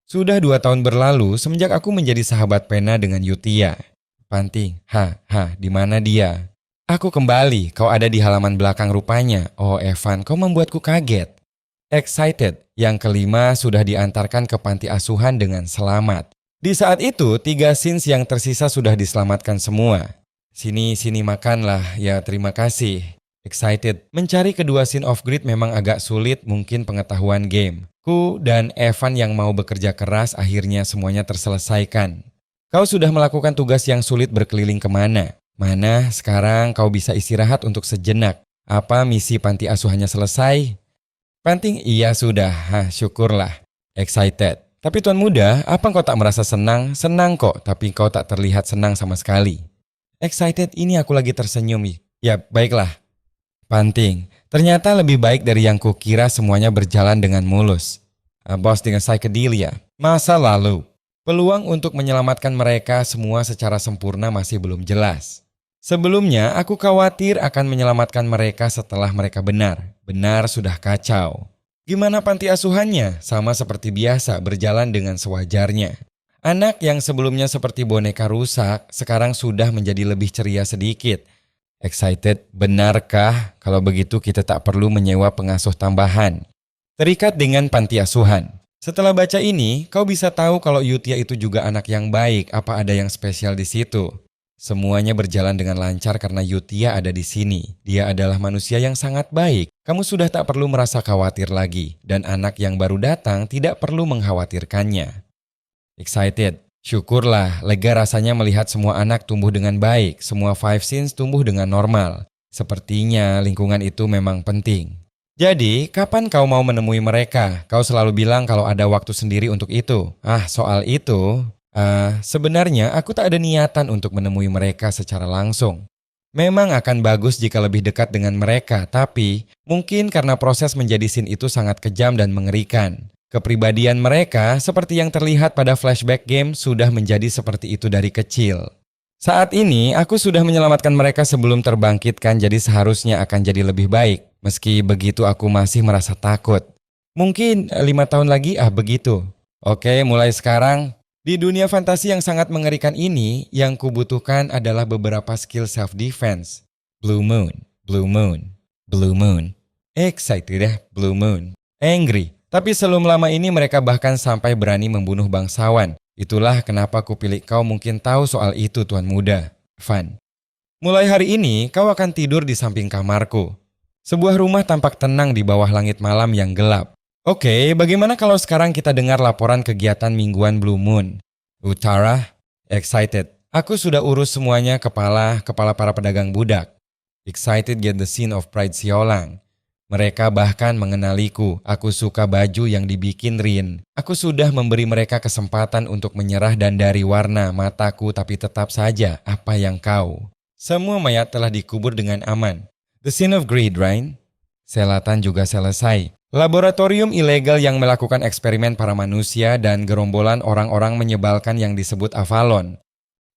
Sudah 2 tahun berlalu semenjak aku menjadi sahabat pena dengan Yutia. Panting, di mana dia? Aku kembali, kau ada di halaman belakang rupanya. Oh Evan, kau membuatku kaget. Excited, yang kelima sudah diantarkan ke panti asuhan dengan selamat. Di saat itu, 3 scenes yang tersisa sudah diselamatkan semua. Sini makanlah, ya terima kasih. Excited, mencari kedua scene off-grid memang agak sulit, mungkin pengetahuan game. Ku dan Evan yang mau bekerja keras akhirnya semuanya terselesaikan. Kau sudah melakukan tugas yang sulit berkeliling kemana? Mana sekarang kau bisa istirahat untuk sejenak? Apa misi panti asuhannya selesai? Panting, iya sudah, syukurlah. Excited. Tapi Tuan Muda, apa kau tak merasa senang? Senang kok, tapi kau tak terlihat senang sama sekali. Excited, ini aku lagi tersenyum. Ya, baiklah. Panting, ternyata lebih baik dari yang kukira semuanya berjalan dengan mulus. Bos dengan psychedelia. Masa lalu, peluang untuk menyelamatkan mereka semua secara sempurna masih belum jelas. Sebelumnya, aku khawatir akan menyelamatkan mereka setelah mereka benar. Benar sudah kacau. Gimana panti asuhannya? Sama seperti biasa, berjalan dengan sewajarnya. Anak yang sebelumnya seperti boneka rusak, sekarang sudah menjadi lebih ceria sedikit. Excited, benarkah? Kalau begitu kita tak perlu menyewa pengasuh tambahan. Terikat dengan panti asuhan. Setelah baca ini, kau bisa tahu kalau Yutia itu juga anak yang baik. Apa ada yang spesial di situ? Semuanya berjalan dengan lancar karena Yutia ada di sini. Dia adalah manusia yang sangat baik. Kamu sudah tak perlu merasa khawatir lagi. Dan anak yang baru datang tidak perlu mengkhawatirkannya. Excited. Syukurlah, lega rasanya melihat semua anak tumbuh dengan baik. Semua 5 scenes tumbuh dengan normal. Sepertinya lingkungan itu memang penting. Jadi, kapan kau mau menemui mereka? Kau selalu bilang kalau ada waktu sendiri untuk itu. Soal itu... sebenarnya aku tak ada niatan untuk menemui mereka secara langsung. Memang akan bagus jika lebih dekat dengan mereka, tapi mungkin karena proses menjadi scene itu sangat kejam dan mengerikan. Kepribadian mereka, seperti yang terlihat pada flashback game, sudah menjadi seperti itu dari kecil. Saat ini, aku sudah menyelamatkan mereka sebelum terbangkitkan, jadi seharusnya akan jadi lebih baik. Meski begitu aku masih merasa takut. Mungkin 5 tahun lagi, begitu. Oke, mulai sekarang. Di dunia fantasi yang sangat mengerikan ini, yang kubutuhkan adalah beberapa skill self-defense. Blue Moon, Blue Moon, Blue Moon. Excited ya, Blue Moon. Angry, tapi sebelum lama ini mereka bahkan sampai berani membunuh bangsawan. Itulah kenapa ku pilih kau, mungkin tahu soal itu Tuan Muda. Fun. Mulai hari ini, kau akan tidur di samping kamarku. Sebuah rumah tampak tenang di bawah langit malam yang gelap. Oke, bagaimana kalau sekarang kita dengar laporan kegiatan mingguan Blue Moon? Utara, excited. Aku sudah urus semuanya, kepala para pedagang budak. Excited get the scene of pride Siolang. Mereka bahkan mengenaliku. Aku suka baju yang dibikin Rin. Aku sudah memberi mereka kesempatan untuk menyerah dan dari warna mataku, tapi tetap saja apa yang kau. Semua mayat telah dikubur dengan aman. The scene of greed, right? Selatan juga selesai. Laboratorium ilegal yang melakukan eksperimen para manusia dan gerombolan orang-orang menyebalkan yang disebut Avalon.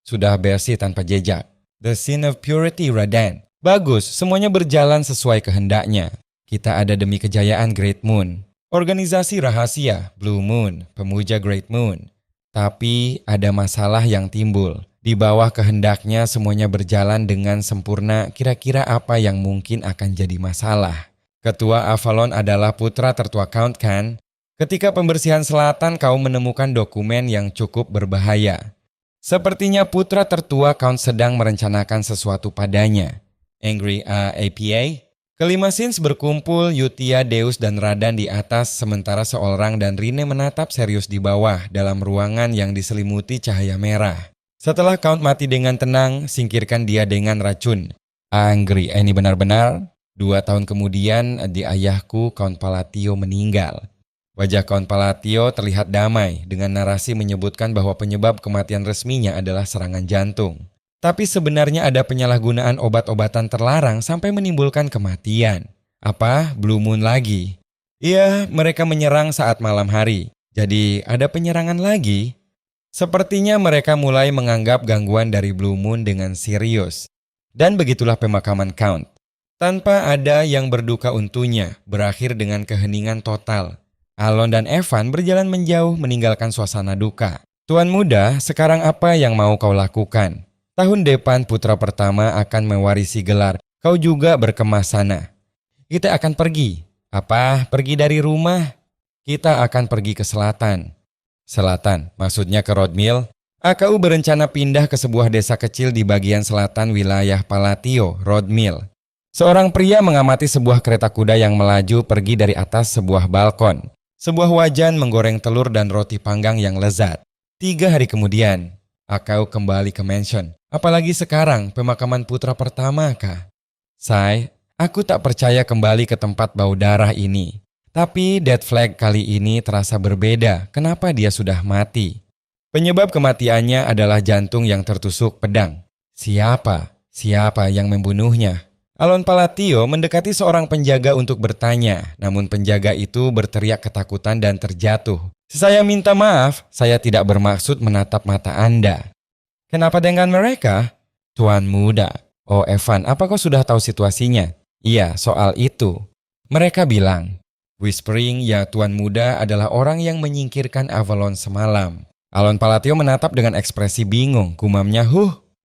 Sudah bersih tanpa jejak. The scene of purity, Radan. Bagus, semuanya berjalan sesuai kehendaknya. Kita ada demi kejayaan Great Moon. Organisasi rahasia, Blue Moon, pemuja Great Moon. Tapi ada masalah yang timbul. Di bawah kehendaknya semuanya berjalan dengan sempurna, kira-kira apa yang mungkin akan jadi masalah? Ketua Avalon adalah putra tertua Count kan? Ketika pembersihan selatan kau menemukan dokumen yang cukup berbahaya. Sepertinya putra tertua Count sedang merencanakan sesuatu padanya. Angry APA? Kelima scenes berkumpul, Yutia, Deus dan Radan di atas, sementara seorang dan Rine menatap serius di bawah dalam ruangan yang diselimuti cahaya merah. Setelah Count mati dengan tenang, singkirkan dia dengan racun. Angry, ini benar-benar... 2 tahun kemudian, di ayahku, Count Palatio meninggal. Wajah Count Palatio terlihat damai dengan narasi menyebutkan bahwa penyebab kematian resminya adalah serangan jantung. Tapi sebenarnya ada penyalahgunaan obat-obatan terlarang sampai menimbulkan kematian. Apa? Blue Moon lagi? Iya, mereka menyerang saat malam hari. Jadi ada penyerangan lagi? Sepertinya mereka mulai menganggap gangguan dari Blue Moon dengan serius. Dan begitulah pemakaman Count. Tanpa ada yang berduka untuknya, berakhir dengan keheningan total. Alon dan Evan berjalan menjauh meninggalkan suasana duka. Tuan muda, sekarang apa yang mau kau lakukan? Tahun depan putra pertama akan mewarisi gelar. Kau juga berkemas sana. Kita akan pergi. Apa? Pergi dari rumah? Kita akan pergi ke selatan. Selatan, maksudnya ke Rodmill? AKU berencana pindah ke sebuah desa kecil di bagian selatan wilayah Palatio, Rodmill. Seorang pria mengamati sebuah kereta kuda yang melaju pergi dari atas sebuah balkon. Sebuah wajan menggoreng telur dan roti panggang yang lezat. 3 hari kemudian, AKU kembali ke mansion. Apalagi sekarang, pemakaman putra pertama kah? Say, aku tak percaya kembali ke tempat bau darah ini. Tapi Dead Flag kali ini terasa berbeda. Kenapa dia sudah mati? Penyebab kematiannya adalah jantung yang tertusuk pedang. Siapa? Siapa yang membunuhnya? Alon Palatio mendekati seorang penjaga untuk bertanya, namun penjaga itu berteriak ketakutan dan terjatuh. Saya minta maaf, saya tidak bermaksud menatap mata Anda. Kenapa dengan mereka? Tuan muda. Oh Evan, apa kau sudah tahu situasinya? Iya, soal itu. Mereka bilang, Whispering ya Tuan muda adalah orang yang menyingkirkan Avalon semalam. Alon Palatio menatap dengan ekspresi bingung, gumamnya,